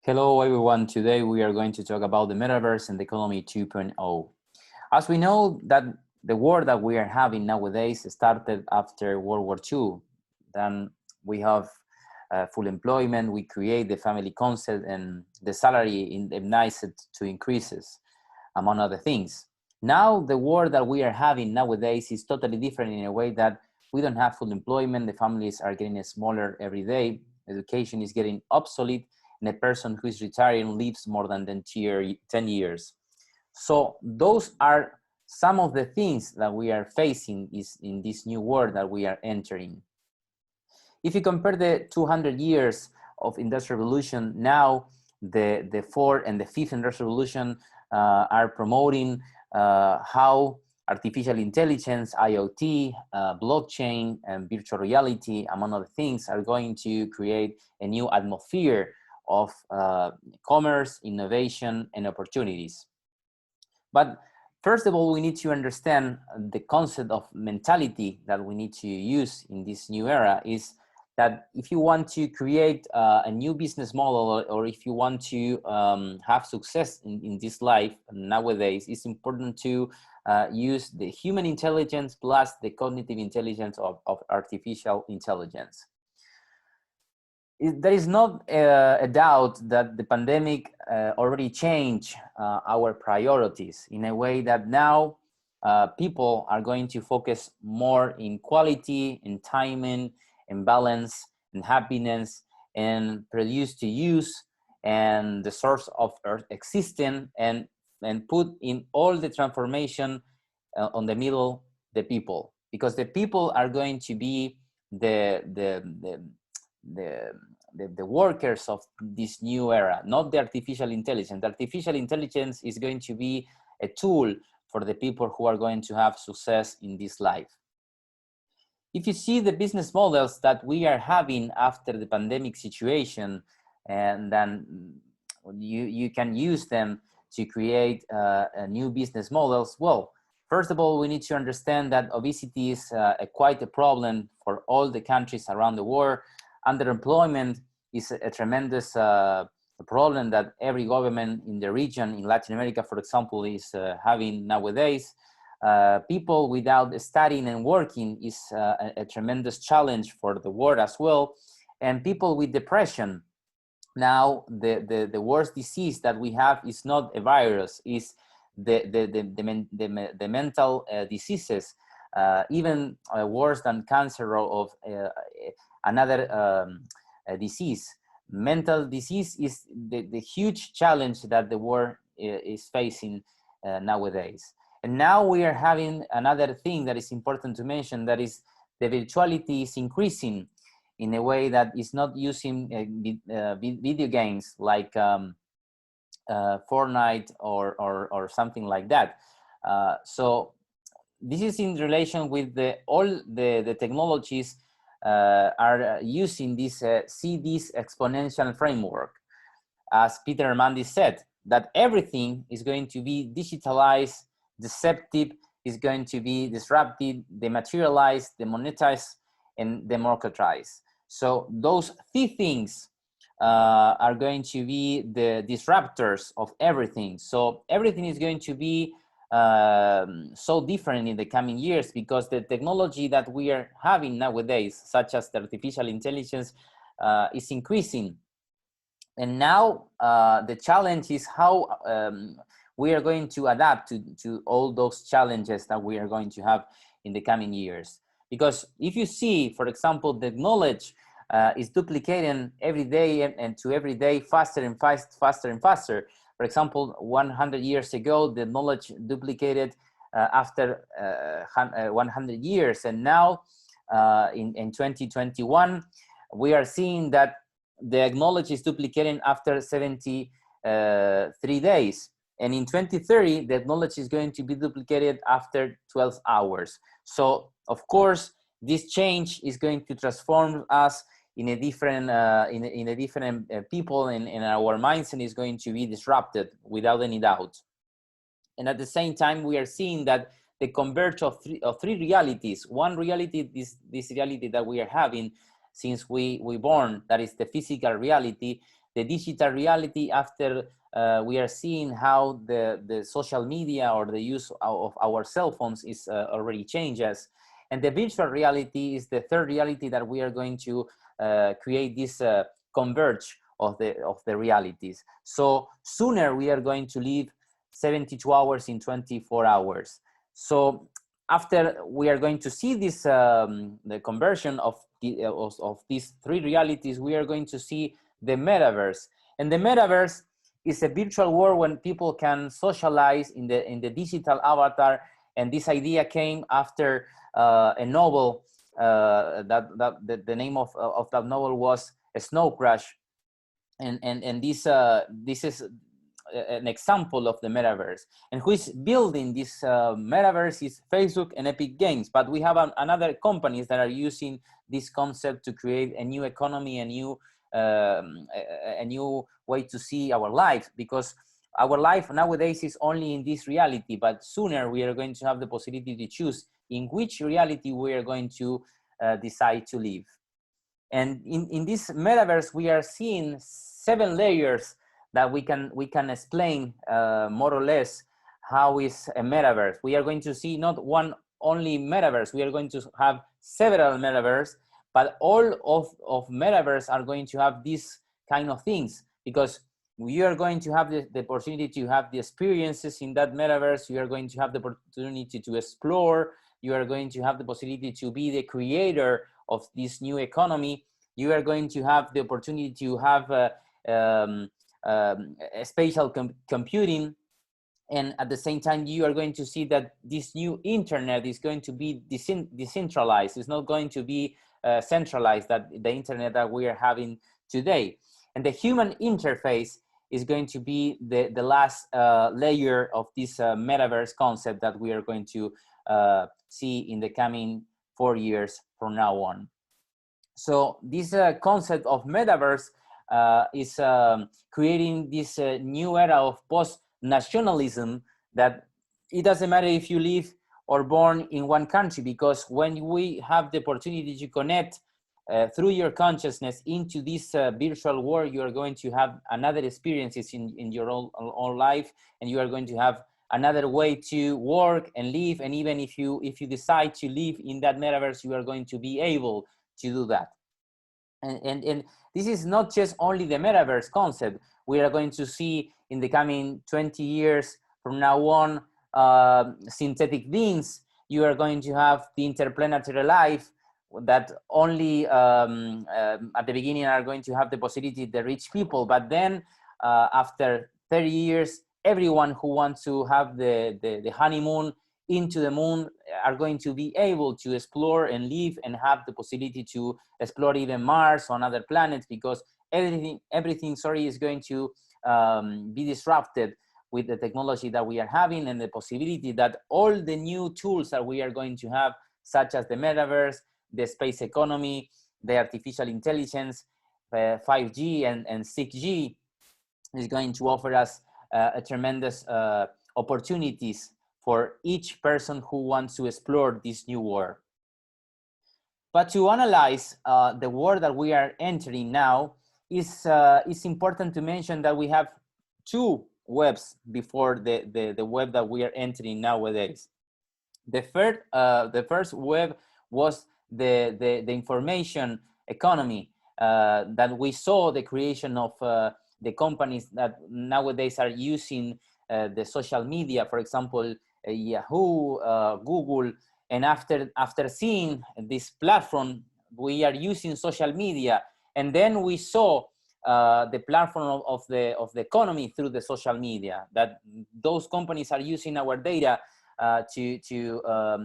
Hello everyone, today we are going to talk about the Metaverse and the economy 2.0. As we know that the war that we are having nowadays started after World War II, then we have full employment, we create the family concept and the salary indemnized to increases, among other things. Now the war that we are having nowadays is totally different in a way that we don't have full employment, the families are getting smaller every day, education is getting obsolete, and a person who is retiring lives more than 10 years. So those are some of the things that we are facing is in this new world that we are entering. If you compare the 200 years of Industrial Revolution, now the fourth and the fifth Industrial Revolution are promoting how artificial intelligence, IoT, blockchain, and virtual reality, among other things, are going to create a new atmosphere of commerce, innovation, and opportunities. But first of all, we need to understand the concept of mentality that we need to use in this new era is that if you want to create a new business model, or if you want to have success in this life nowadays, it's important to use the human intelligence plus the cognitive intelligence of artificial intelligence. There is not a doubt that the pandemic already changed our priorities in a way that now people are going to focus more in quality, in timing, in balance, in happiness, and produce to use, and the source of earth existing, and put in all the transformation on the middle, the people, because the people are going to be the workers of this new era, not the artificial intelligence. The artificial intelligence is going to be a tool for the people who are going to have success in this life. If you see the business models that we are having after the pandemic situation, and then you can use them to create new business models. Well, first of all, we need to understand that obesity is quite a problem for all the countries around the world. Underemployment is a tremendous problem that every government in the region, in Latin America, for example, is having nowadays. People without studying and working is a tremendous challenge for the world as well. And people with depression. Now, the worst disease that we have is not a virus, is the mental diseases, even worse than cancer or another disease. Mental disease is the huge challenge that the world is facing nowadays. And now we are having another thing that is important to mention, that is the virtuality is increasing in a way that is not using video games like Fortnite or something like that. So this is in relation with all the technologies are using this see this exponential framework. As Peter Armandi said, that everything is going to be digitalized, deceptive, is going to be disrupted, dematerialized, demonetized, and democratized. So those three things are going to be the disruptors of everything. So everything is going to be so different in the coming years, because the technology that we are having nowadays, such as the artificial intelligence, is increasing. And now the challenge is how we are going to adapt to all those challenges that we are going to have in the coming years. Because if you see, for example, the knowledge is duplicating every day and to every day faster and faster and faster. For example, 100 years ago, the knowledge duplicated after 100 years. And now in 2021, we are seeing that the knowledge is duplicating after 73 days. And in 2030, the knowledge is going to be duplicated after 12 hours. So, of course, this change is going to transform us in a different people, and our mindset is going to be disrupted without any doubt. And at the same time, we are seeing that the converge of three realities. One reality is this reality that we are having since we born, that is the physical reality, the digital reality after we are seeing how the social media or the use of our cell phones is already changes. And the virtual reality is the third reality that we are going to create this converge of the realities. So sooner we are going to live 72 hours in 24 hours. So after we are going to see this the conversion of these three realities, we are going to see the metaverse. And the metaverse is a virtual world when people can socialize in the digital avatar. And this idea came after a novel the name of that novel was Snow Crash, and this is an example of the metaverse. And who is building this metaverse is Facebook and Epic Games, but we have another companies that are using this concept to create a new economy, a new way to see our life, because our life nowadays is only in this reality, but sooner we are going to have the possibility to choose in which reality we are going to decide to live. And in this metaverse, we are seeing 7 layers that we can explain more or less how is a metaverse. We are going to see not one only metaverse, we are going to have several metaverse, but all of metaverse are going to have these kind of things, because you are going to have the opportunity to have the experiences in that metaverse. You are going to have the opportunity to explore. You are going to have the possibility to be the creator of this new economy. You are going to have the opportunity to have spatial computing. And at the same time, you are going to see that this new internet is going to be decentralized. It's not going to be centralized, that the internet that we are having today. And the human interface is going to be the last layer of this metaverse concept that we are going to see in the coming 4 years from now on. So this concept of metaverse is creating this new era of post-nationalism, that it doesn't matter if you live or born in one country, because when we have the opportunity to connect through your consciousness into this virtual world, you are going to have another experiences in your own life, and you are going to have another way to work and live. And even if you decide to live in that metaverse, you are going to be able to do that. And this is not just only the metaverse concept. We are going to see in the coming 20 years from now on synthetic beings. You are going to have the interplanetary life that only at the beginning are going to have the possibility, the rich people, but then after 30 years, everyone who wants to have the honeymoon into the moon are going to be able to explore and live and have the possibility to explore even Mars on other planets, because everything is going to be disrupted with the technology that we are having, and the possibility that all the new tools that we are going to have, such as the metaverse, the space economy, the artificial intelligence, 5G and 6G, is going to offer us a tremendous opportunities for each person who wants to explore this new world. But to analyze the world that we are entering now, it's important to mention that we have 2 webs before the web that we are entering nowadays. The first web was the information economy, that we saw the creation of the companies that nowadays are using the social media, for example, Yahoo, Google. And after seeing this platform, we are using social media, and then we saw the platform of the economy through the social media, that those companies are using our data to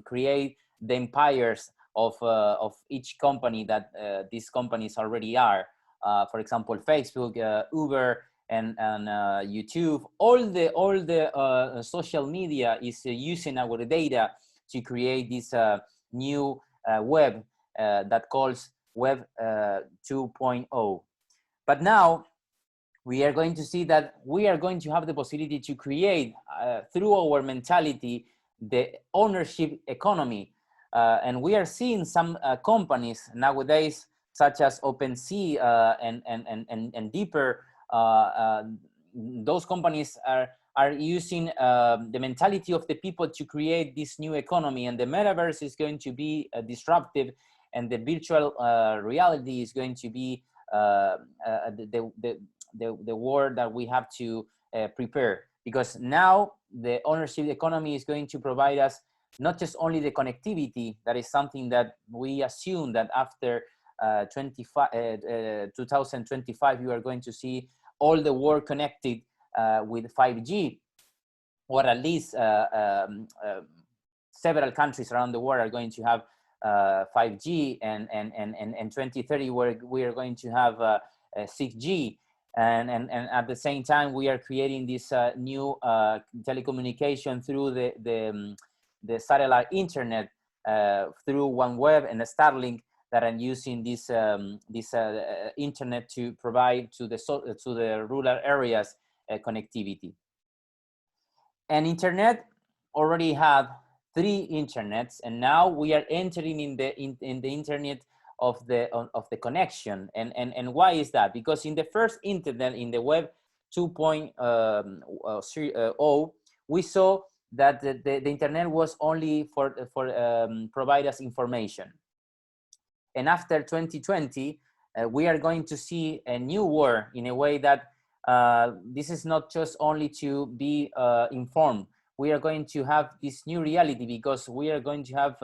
create the empires of each company that these companies already are. For example, Facebook, Uber, and YouTube. All the social media is using our data to create this new web that calls Web 2.0. But now we are going to see that we are going to have the possibility to create through our mentality the ownership economy. And we are seeing some companies nowadays, such as OpenSea and Deeper, those companies are using the mentality of the people to create this new economy, and the metaverse is going to be disruptive, and the virtual reality is going to be the word that we have to prepare, because now the ownership economy is going to provide us not just only the connectivity, that is something that we assume that after 2025 you are going to see all the world connected with 5G, or at least several countries around the world are going to have 5G, and 2030 we are going to have 6G, and at the same time we are creating this new telecommunication through the satellite internet through OneWeb and Starlink, that are using this internet to provide to the rural areas connectivity. And internet already have 3 internets, and now we are entering in the internet of the connection. And why is that? Because in the first internet, in the web 2.0, we saw that the internet was only for provide us information. And after 2020, we are going to see a new world, in a way that this is not just only to be informed. We are going to have this new reality, because we are going to have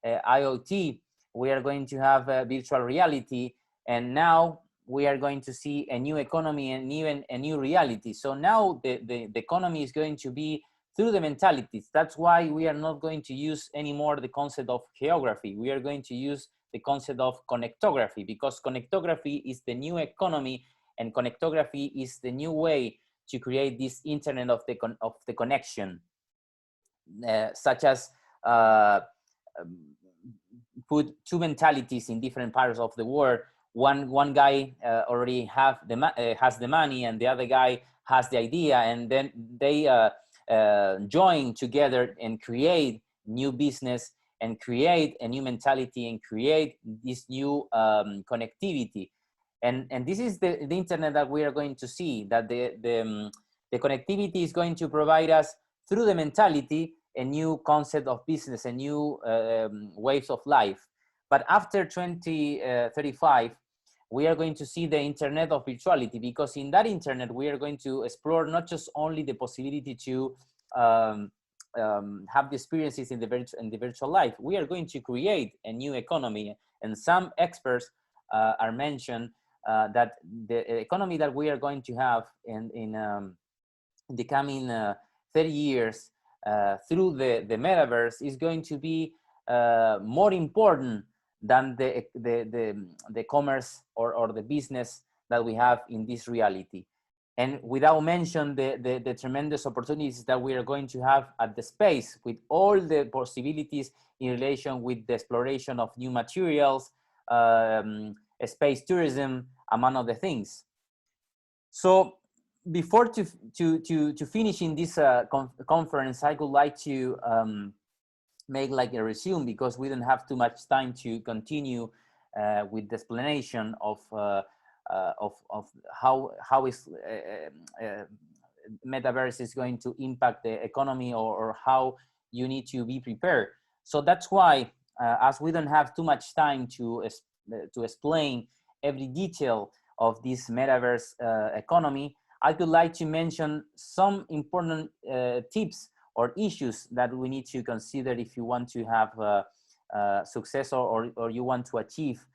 IoT, we are going to have virtual reality, and now we are going to see a new economy and even a new reality. So now the economy is going to be through the mentalities. That's why we are not going to use anymore the concept of geography. We are going to use the concept of connectography, because connectography is the new economy, and connectography is the new way to create this internet of the connection, such as put 2 mentalities in different parts of the world. One guy already has the money, and the other guy has the idea, and then they join together and create new business, and create a new mentality, and create this new connectivity. And this is the internet that we are going to see, that the connectivity is going to provide us, through the mentality, a new concept of business, a new ways of life. But after 2035, we are going to see the internet of virtuality, because in that internet, we are going to explore not just only the possibility to have the experiences in the virtual life. We are going to create a new economy, and some experts are mentioned that the economy that we are going to have in the coming 30 years through the metaverse is going to be more important than the commerce or the business that we have in this reality. And without mention the tremendous opportunities that we are going to have at the space, with all the possibilities in relation with the exploration of new materials, space tourism, among other things. So before to finish in this conference, I would like to make like a resume, because we don't have too much time to continue with the explanation of how is metaverse is going to impact the economy, or how you need to be prepared. So that's why, as we don't have too much time to explain every detail of this metaverse economy, I would like to mention some important tips or issues that we need to consider if you want to have success, or you want to achieve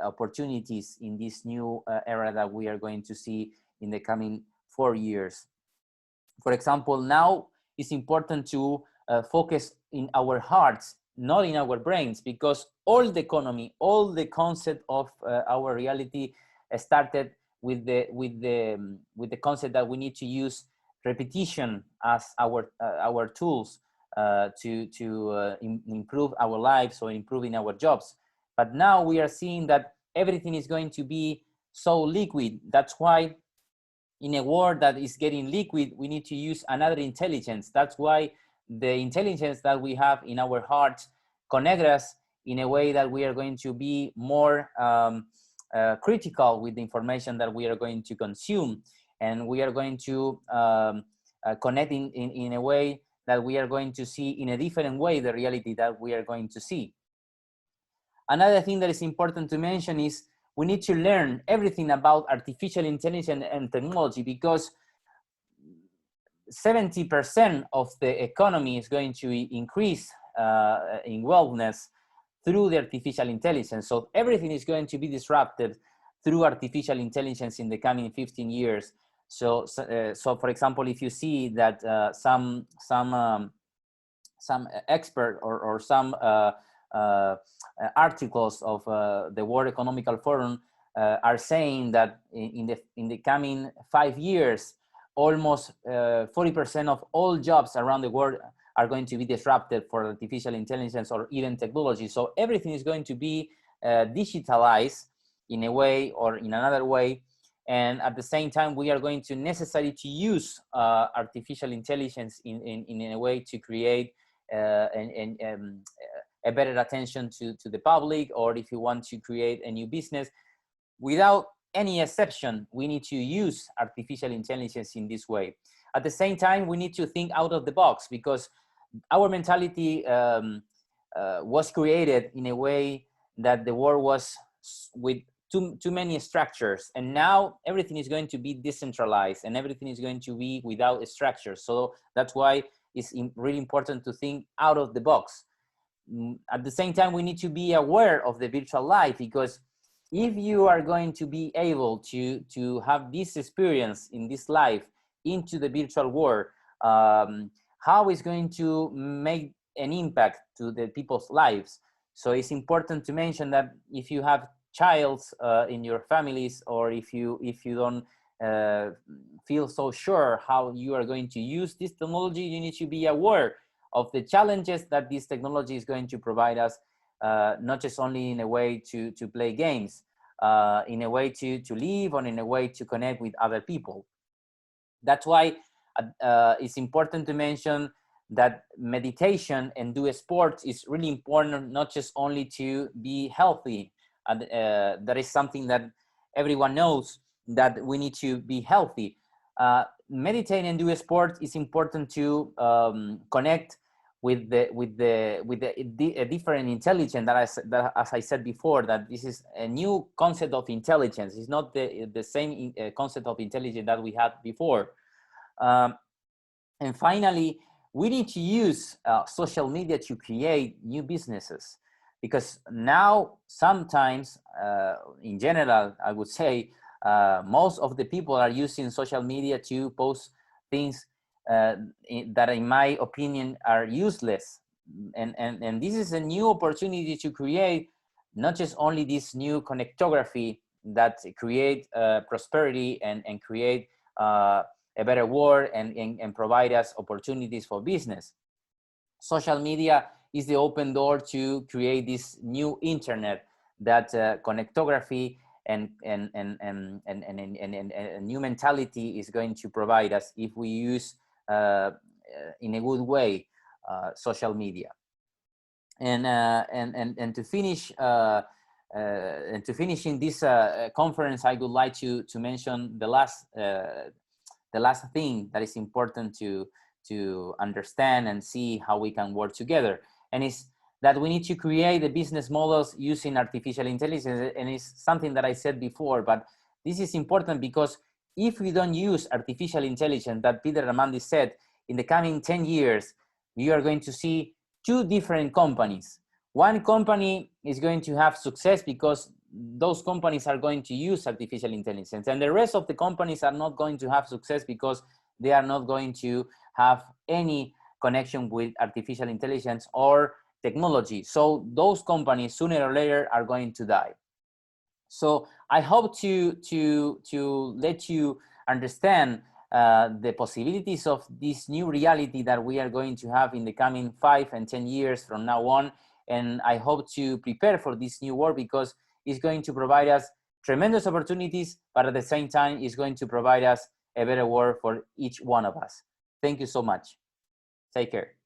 opportunities in this new era that we are going to see in the coming 4 years. For example, now it's important to focus in our hearts, not in our brains, because all the economy, all the concept of our reality started with the concept that we need to use repetition as our tools to improve our lives or improving our jobs. But now we are seeing that everything is going to be so liquid. That's why in a world that is getting liquid, we need to use another intelligence. That's why the intelligence that we have in our hearts connect us in a way that we are going to be more critical with the information that we are going to consume, and we are going to connect in a way that we are going to see in a different way the reality that we are going to see. Another thing that is important to mention is we need to learn everything about artificial intelligence and technology, because 70% of the economy is going to increase in wellness through the artificial intelligence. So everything is going to be disrupted through artificial intelligence in the coming 15 years. So for example, if you see that some expert or some articles of the World Economic Forum are saying that in the coming 5 years, almost 40% of all jobs around the world are going to be disrupted for artificial intelligence or even technology. So everything is going to be digitalized in a way or in another way. And at the same time, we are going to necessary to use artificial intelligence in a way to create a better attention to the public, or if you want to create a new business. Without any exception, we need to use artificial intelligence in this way. At the same time, we need to think out of the box, because our mentality was created in a way that the world was with too many structures, and now everything is going to be decentralized and everything is going to be without structures. So that's why it's really important to think out of the box. At the same time, we need to be aware of the virtual life, because if you are going to be able to have this experience in this life into the virtual world, how is going to make an impact to the people's lives. So it's important to mention that if you have childs in your families, or if you don't feel so sure how you are going to use this technology, you need to be aware of the challenges that this technology is going to provide us, not just only in a way to play games, in a way to live, or in a way to connect with other people. That's why it's important to mention that meditation and do sports is really important, not just only to be healthy. That is something that everyone knows, that we need to be healthy. Meditate and do sport is important to connect with a different intelligence that as I said before, that this is a new concept of intelligence. It's not the same concept of intelligence that we had before. And finally, we need to use social media to create new businesses, because now sometimes, in general, I would say, most of the people are using social media to post things that in my opinion are useless, and this is a new opportunity to create not just only this new connectography that create prosperity and create a better world and provide us opportunities for business. Social media is the open door to create this new internet that connectography and a new mentality is going to provide us if we use in a good way social media. And to finish in this conference, I would like to mention the last thing that is important to understand and see how we can work together, and it's that we need to create the business models using artificial intelligence. And it's something that I said before, but this is important because if we don't use artificial intelligence, that Peter Ramandi said, in the coming 10 years, we are going to see two different companies. One company is going to have success because those companies are going to use artificial intelligence, and the rest of the companies are not going to have success because they are not going to have any connection with artificial intelligence or technology. So those companies sooner or later are going to die. So I hope to let you understand the possibilities of this new reality that we are going to have in the coming 5 and 10 years from now on. And I hope to prepare for this new world because it's going to provide us tremendous opportunities, but at the same time, it's going to provide us a better world for each one of us. Thank you so much. Take care.